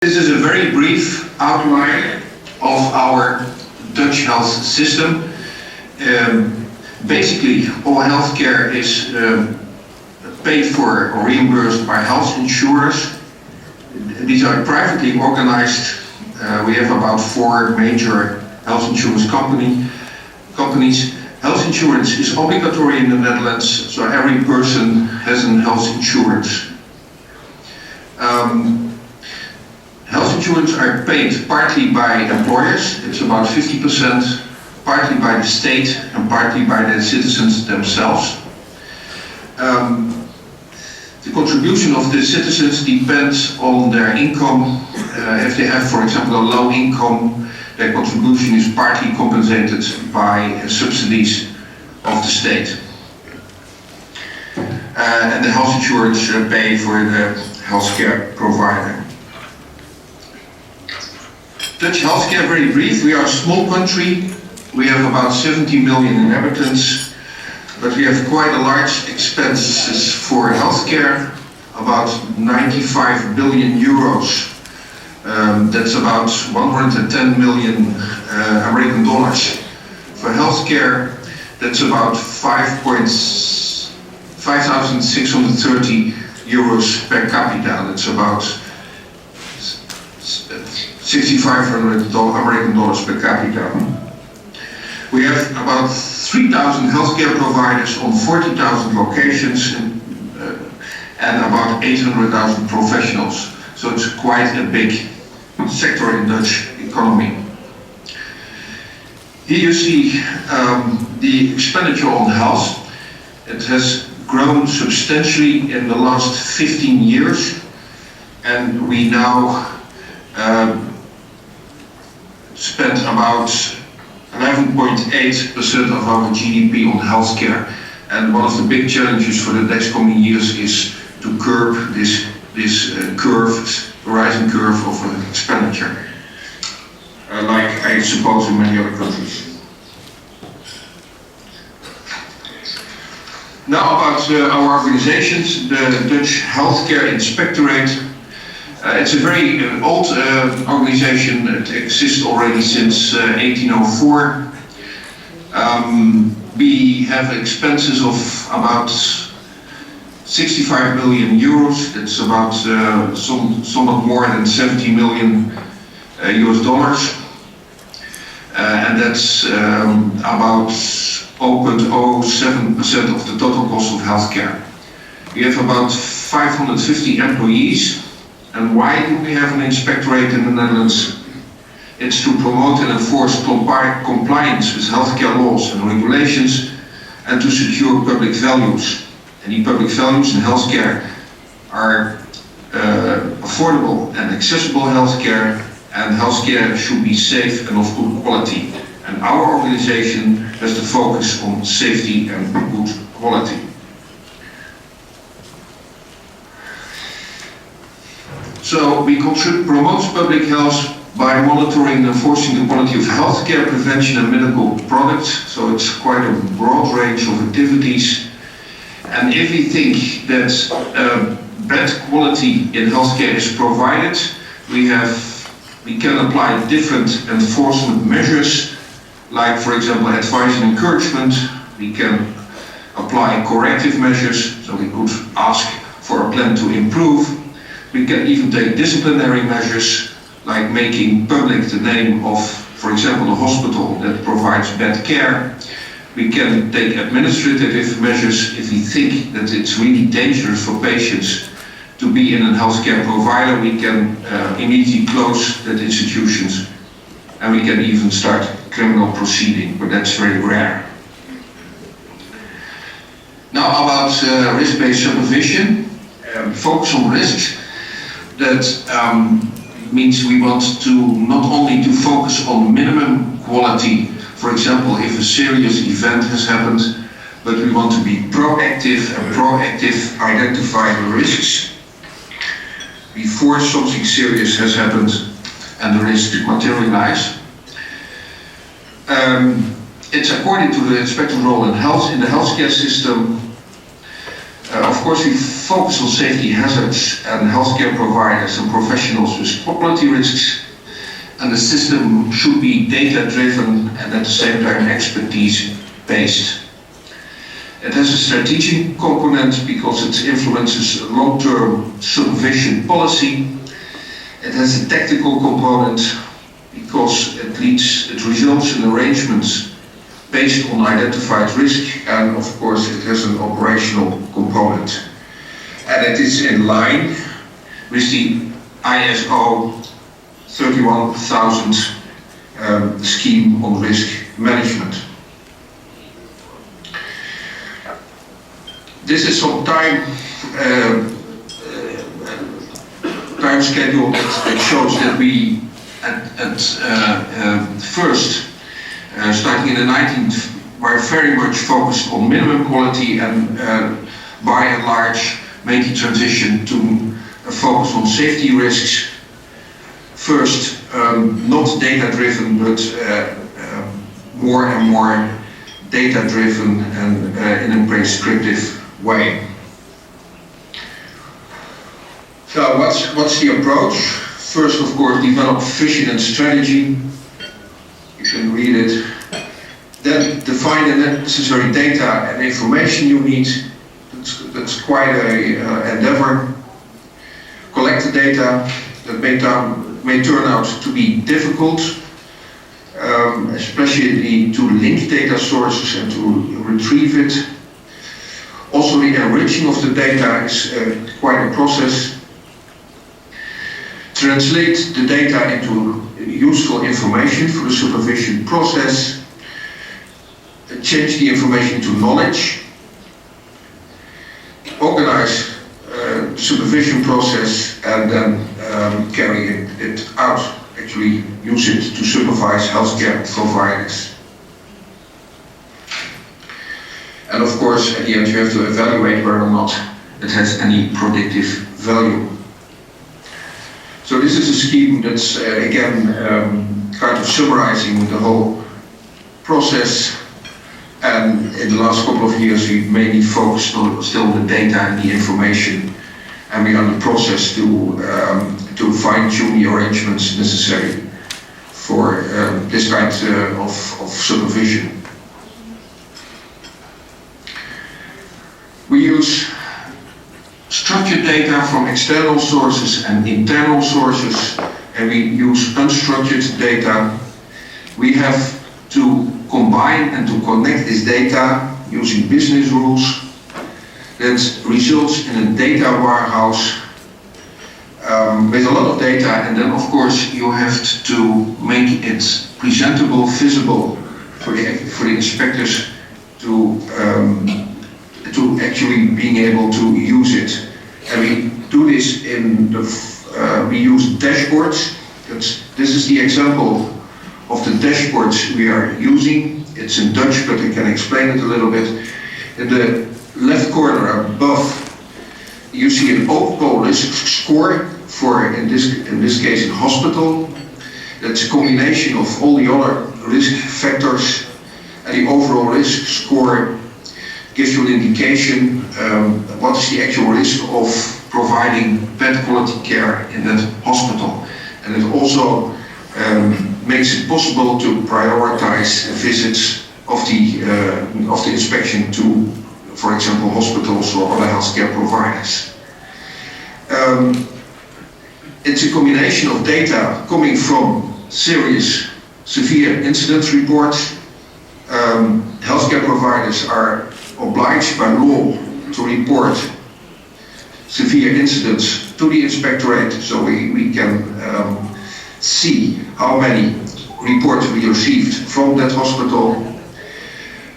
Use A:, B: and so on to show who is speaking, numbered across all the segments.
A: This is a very brief outline of our Dutch health system. Basically, all healthcare is paid for or reimbursed by health insurers. These are privately organized. We have about 4 major health insurance companies. Health insurance is obligatory in the Netherlands, so every person has a health insurance. Health insurance are paid partly by employers, it's about 50%, partly by the state and partly by the citizens themselves. The contribution of the citizens depends on their income. If they have, for example, a low income, their contribution is partly compensated by subsidies of the state. And the health insurance pay for the healthcare provider. Dutch healthcare, very brief. We are a small country. We have about 70 million inhabitants, but we have quite a large expenses for healthcare, about 95 billion euros. That's about 110 million American dollars. For healthcare, that's about 5,630 euros per capita. That's about $6,500 American dollars per capita. We have about 3,000 healthcare providers on 40,000 locations and about 800,000 professionals. So it's quite a big sector in Dutch economy. Here you see the expenditure on health. It has grown substantially in the last 15 years, and we now spent about 11.8% of our GDP on healthcare. And one of the big challenges for the next coming years is to curb this rising curve of expenditure, like I suppose in many other countries. Now about our organizations, the Dutch Healthcare Inspectorate. It's a very old organization. It exists already since 1804. We have expenses of about 65 million euros. That's about somewhat more than 70 million US dollars. And that's about 0.07% of the total cost of healthcare. We have about 550 employees. And why do we have an inspectorate in the Netherlands? It's to promote and enforce compliance with healthcare laws and regulations and to secure public values. And the public values in healthcare are affordable and accessible healthcare, and healthcare should be safe and of good quality. And our organization has the focus on safety and good quality. So we promote public health by monitoring and enforcing the quality of healthcare, prevention and medical products. So it's quite a broad range of activities. And if we think that bad quality in healthcare is provided, we can apply different enforcement measures, like for example advice and encouragement. We can apply corrective measures, so we could ask for a plan to improve. We can even take disciplinary measures, like making public the name of, for example, a hospital that provides bad care. We can take administrative measures if we think that it's really dangerous for patients to be in a healthcare provider. We can immediately close that institutions, and we can even start criminal proceeding, but that's very rare. Now about risk-based supervision, focus on risks. That means we want to not only to focus on minimum quality, for example, if a serious event has happened, but we want to be proactive and identify the risks before something serious has happened and the risks materialize. It's according to the inspector role in the healthcare system. Of course, we focus on safety hazards and healthcare providers and professionals with quality risks, and the system should be data-driven and at the same time expertise-based. It has a strategic component because it influences long-term supervision policy. It has a tactical component because it results in arrangements based on identified risk, and of course it has an operational component. And it is in line with the ISO 31000 scheme on risk management. This is some time schedule that shows that we first, starting in the 19th, were very much focused on minimum quality and by and large made the transition to a focus on safety risks. First, not data-driven, but more and more data-driven and in a prescriptive way. So what's the approach? First, of course, develop vision and strategy. You can read it. Then define the necessary data and information you need. That's quite a endeavor. Collect the data that may turn out to be difficult, especially to link data sources and to retrieve it. Also, the enriching of the data is quite a process. Translate the data into useful information for the supervision process. Change the information into knowledge. Organize the supervision process and then carry it out. Actually use it to supervise healthcare providers. And of course, at the end you have to evaluate whether or not it has any predictive value. So this is a scheme that's again kind of summarizing the whole process. And in the last couple of years we mainly focused on still the data and the information, and we are in the process to fine-tune the arrangements necessary for this kind of supervision. We use structured data from external sources and internal sources, and we use unstructured data. We have to combine and to connect this data using business rules that results in a data warehouse with a lot of data, and then of course you have to make it presentable, visible for the inspectors to actually being able to use it. And we do this in we use dashboards. This is the example of the dashboards we are using. It's in Dutch, but I can explain it a little bit. In the left corner above, you see an overall risk score for, in this case, a hospital. That's a combination of all the other risk factors, and the overall risk score gives you an indication what is the actual risk of providing bad quality care in that hospital. And it also makes it possible to prioritize visits of the inspection to, for example, hospitals or other healthcare providers. It's a combination of data coming from serious, severe incident reports. Healthcare providers are obliged by law to report severe incidents to the inspectorate, so we can see how many reports we received from that hospital.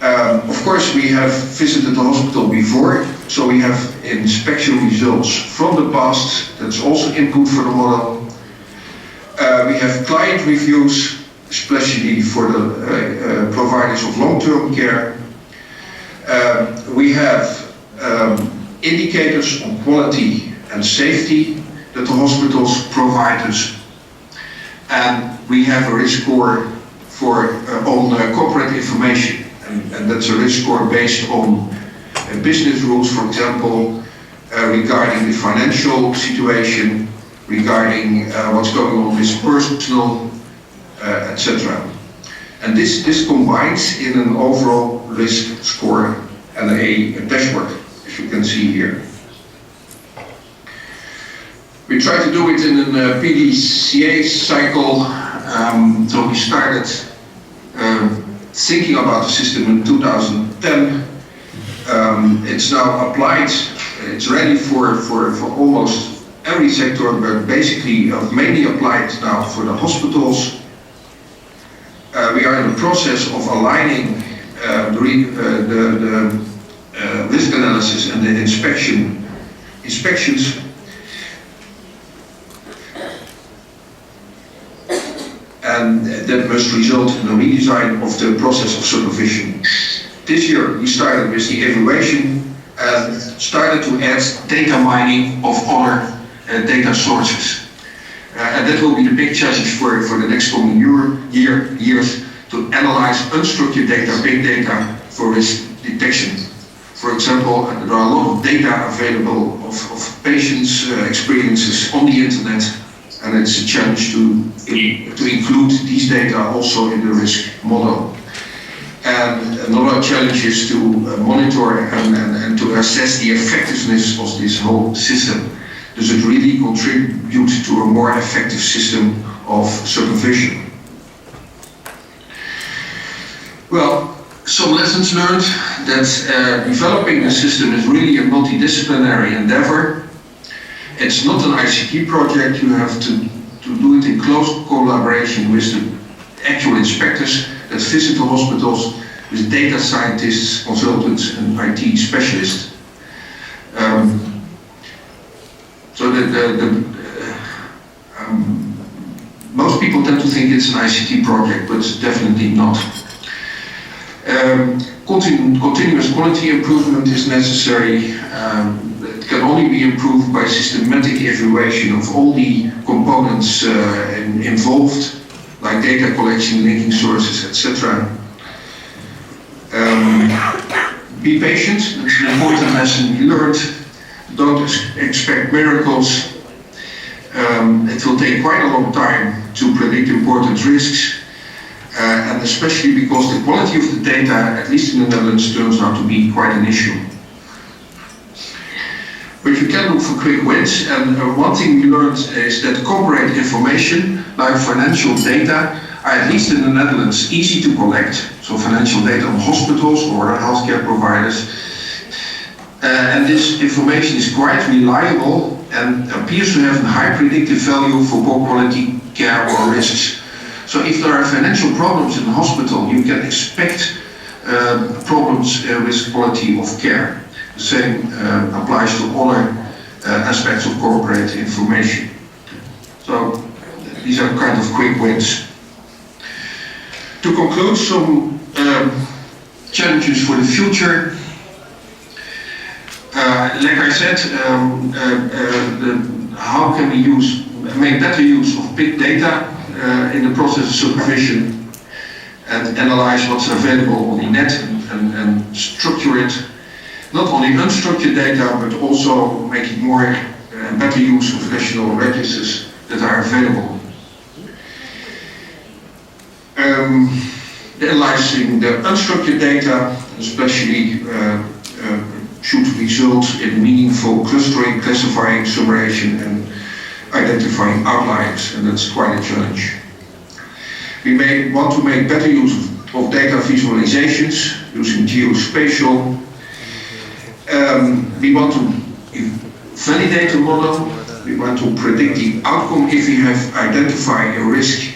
A: Of course, we have visited the hospital before, so we have inspection results from the past. That's also input for the model. We have client reviews, especially for the providers of long-term care. We have indicators on quality and safety that the hospitals provide us. And we have a risk score on corporate information, and that's a risk score based on business rules, for example, regarding the financial situation, regarding what's going on with personal, etc. And this combines in an overall risk score and a dashboard, as you can see here. We try to do it in a PDCA cycle, so we started thinking about the system in 2010. It's now applied, it's ready for almost every sector, but basically mainly applied now for the hospitals. We are in the process of aligning the risk analysis and the inspections. And that must result in a redesign of the process of supervision. This year we started with the evaluation and started to add data mining of other data sources. And that will be the big challenge for the next coming years, to analyze unstructured data, big data, for risk detection. For example, there are a lot of data available of patients' experiences on the internet, and it's a challenge to include these data also in the risk model. And another challenge is to monitor and to assess the effectiveness of this whole system. Does it really contribute to a more effective system of supervision? Well, some lessons learned, that developing the system is really a multidisciplinary endeavor. It's not an ICT project. You have to do it in close collaboration with the actual inspectors that visit the hospitals, with data scientists, consultants and IT specialists. So most people tend to think it's an ICT project, but it's definitely not. Continuous quality improvement is necessary. It can only be improved by systematic evaluation of all the components involved, like data collection, linking sources, etc. Be patient, it's an important lesson we learned. Don't expect miracles. It will take quite a long time to predict important risks, and especially because the quality of the data, at least in the Netherlands, turns out to be quite an issue. But you can look for quick wins, and one thing we learned is that corporate information, like financial data, are, at least in the Netherlands, easy to collect. So financial data on hospitals or healthcare providers. And this information is quite reliable and appears to have a high predictive value for poor quality care or risks. So if there are financial problems in the hospital, you can expect problems with quality of care. The same applies to other aspects of corporate information. So these are kind of quick wins. To conclude, some challenges for the future. Like I said, how can we make better use of big data in the process of supervision, and analyze what's available on the net and structure it. Not only unstructured data, but also making more better use of national registers that are available. Analyzing the unstructured data, especially should result in meaningful clustering, classifying, summation, and identifying outliers, and that's quite a challenge. We may want to make better use of data visualizations using geospatial. We want to validate the model. We want to predict the outcome if we have identified a risk.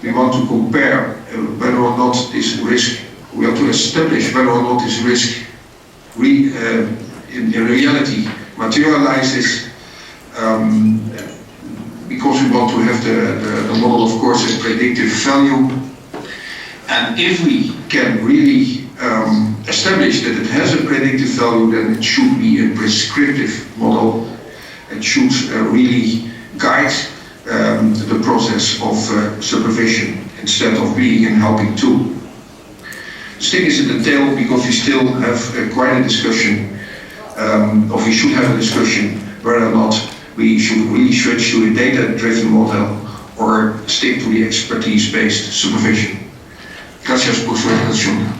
A: We want to compare whether or not this risk, we want to establish whether or not this risk in reality materializes, because we want to have the model, of course, as predictive value. And if we can really establish that it has a predictive value, then it should be a prescriptive model. It should really guide the process of supervision instead of being a helping tool. Stick is in the tail because we still have quite a discussion, or we should have a discussion whether or not we should really switch to a data-driven model or stick to the expertise-based supervision. Gracias por su atención.